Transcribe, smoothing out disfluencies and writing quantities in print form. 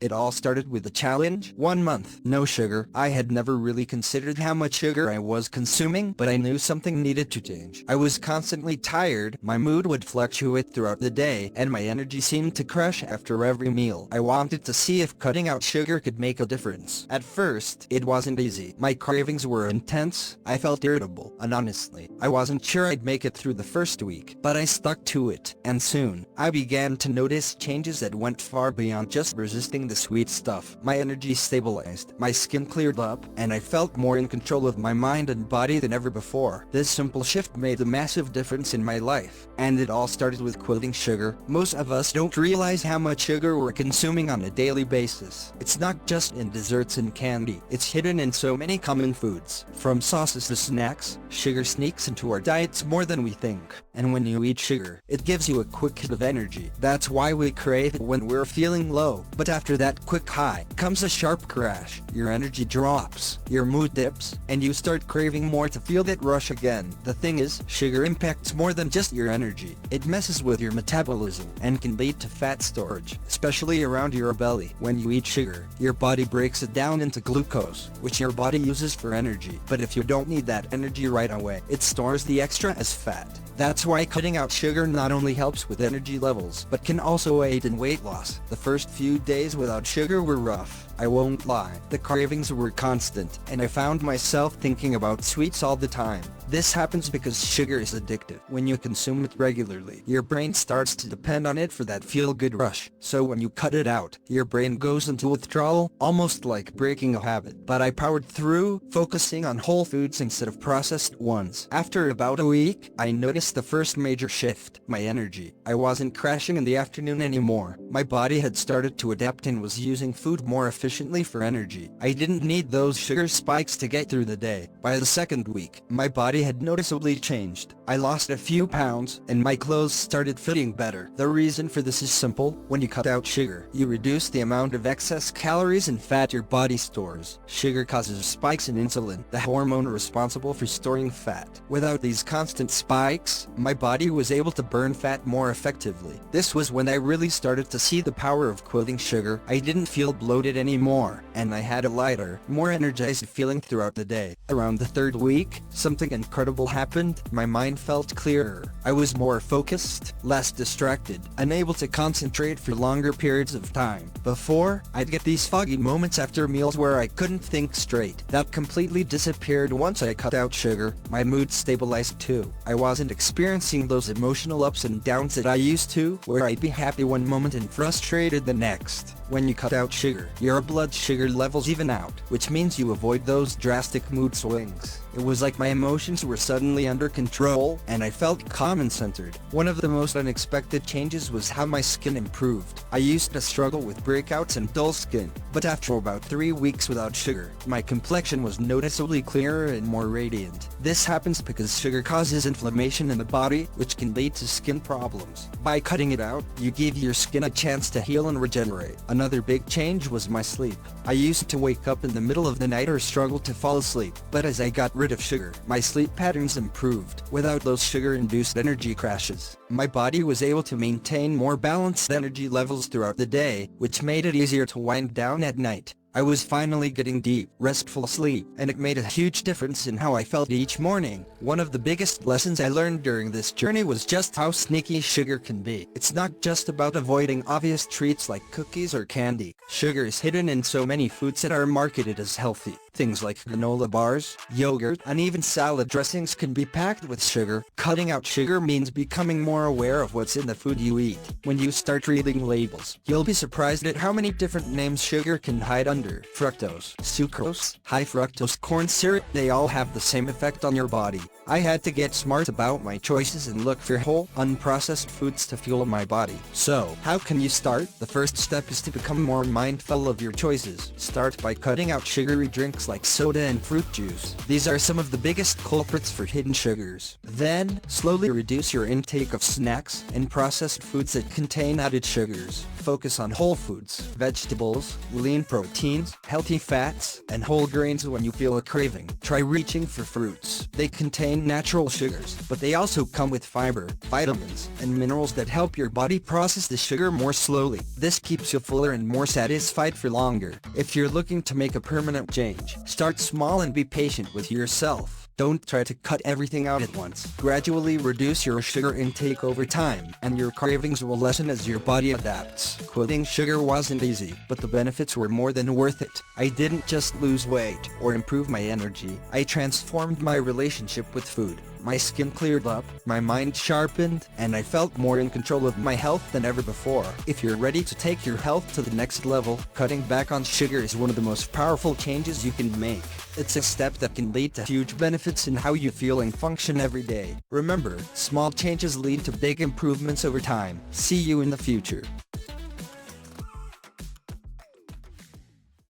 It all started with a challenge. 1 month, no sugar. I had never really considered how much sugar I was consuming, but I knew something needed to change. I was constantly tired, my mood would fluctuate throughout the day, and my energy seemed to crash after every meal. I wanted to see if cutting out sugar could make a difference. At first, it wasn't easy. My cravings were intense, I felt irritable, and honestly, I wasn't sure I'd make it through the first week. But I stuck to it, and soon, I began to notice changes that went far beyond just resisting the sweet stuff. My energy stabilized, my skin cleared up, and I felt more in control of my mind and body than ever before. This simple shift made a massive difference in my life, and it all started with quitting sugar. Most of us don't realize how much sugar we're consuming on a daily basis. It's not just in desserts and candy, it's hidden in so many common foods. From sauces to snacks, sugar sneaks into our diets more than we think. And when you eat sugar, it gives you a quick hit of energy. That's why we crave it when we're feeling low. But after that quick high comes a sharp crash. Your energy drops, your mood dips, and you start craving more to feel that rush again. The thing is, sugar impacts more than just your energy. It messes with your metabolism and can lead to fat storage, especially around your belly. When you eat sugar, your body breaks it down into glucose, which your body uses for energy. But if you don't need that energy right away, it stores the extra as fat. That's why cutting out sugar not only helps with energy levels, but can also aid in weight loss. The first few days without sugar were rough. I won't lie, the cravings were constant, and I found myself thinking about sweets all the time. This happens because sugar is addictive. When you consume it regularly, your brain starts to depend on it for that feel-good rush. So when you cut it out, your brain goes into withdrawal, almost like breaking a habit. But I powered through, focusing on whole foods instead of processed ones. After about a week, I noticed the first major shift: my energy. I wasn't crashing in the afternoon anymore. My body had started to adapt and was using food more efficiently for energy. I didn't need those sugar spikes to get through the day. By the second week, my body had noticeably changed. I lost a few pounds, and my clothes started fitting better. The reason for this is simple. When you cut out sugar, you reduce the amount of excess calories and fat your body stores. Sugar causes spikes in insulin, the hormone responsible for storing fat. Without these constant spikes, my body was able to burn fat more effectively. This was when I really started to see the power of quitting sugar. I didn't feel bloated anymore, and I had a lighter, more energized feeling throughout the day. Around the third week, something incredible happened. My mind felt clearer. I was more focused, less distracted, and able to concentrate for longer periods of time. Before, I'd get these foggy moments after meals where I couldn't think straight. That completely disappeared once I cut out sugar. My mood stabilized too. I wasn't experiencing those emotional ups and downs that I used to, where I'd be happy one moment and frustrated the next. When you cut out sugar, your blood sugar levels even out, which means you avoid those drastic mood swings. It was like my emotions were suddenly under control, and I felt calm and centered. One of the most unexpected changes was how my skin improved. I used to struggle with breakouts and dull skin, but after about 3 weeks without sugar, my complexion was noticeably clearer and more radiant. This happens because sugar causes inflammation in the body, which can lead to skin problems. By cutting it out, you give your skin a chance to heal and regenerate. Another big change was my sleep. I used to wake up in the middle of the night or struggle to fall asleep, but as I got rid of sugar, my sleep patterns improved. Without those sugar-induced energy crashes, my body was able to maintain more balanced energy levels throughout the day, which made it easier to wind down at night. I was finally getting deep, restful sleep, and it made a huge difference in how I felt each morning. One of the biggest lessons I learned during this journey was just how sneaky sugar can be. It's not just about avoiding obvious treats like cookies or candy. Sugar is hidden in so many foods that are marketed as healthy. Things like granola bars, yogurt, and even salad dressings can be packed with sugar. Cutting out sugar means becoming more aware of what's in the food you eat. When you start reading labels, you'll be surprised at how many different names sugar can hide under. Fructose, sucrose, high fructose corn syrup, they all have the same effect on your body. I had to get smart about my choices and look for whole, unprocessed foods to fuel my body. So, how can you start? The first step is to become more mindful of your choices. Start by cutting out sugary drinks like soda and fruit juice. These are some of the biggest culprits for hidden sugars. Then, slowly reduce your intake of snacks and processed foods that contain added sugars. Focus on whole foods, vegetables, lean protein, proteins, healthy fats, and whole grains when you feel a craving. Try reaching for fruits. They contain natural sugars, but they also come with fiber, vitamins, and minerals that help your body process the sugar more slowly. This keeps you fuller and more satisfied for longer. If you're looking to make a permanent change, start small and be patient with yourself. Don't try to cut everything out at once. Gradually reduce your sugar intake over time, and your cravings will lessen as your body adapts. Quitting sugar wasn't easy, but the benefits were more than worth it. I didn't just lose weight or improve my energy. I transformed my relationship with food. My skin cleared up, my mind sharpened, and I felt more in control of my health than ever before. If you're ready to take your health to the next level, cutting back on sugar is one of the most powerful changes you can make. It's a step that can lead to huge benefits in how you feel and function every day. Remember, small changes lead to big improvements over time. See you in the future.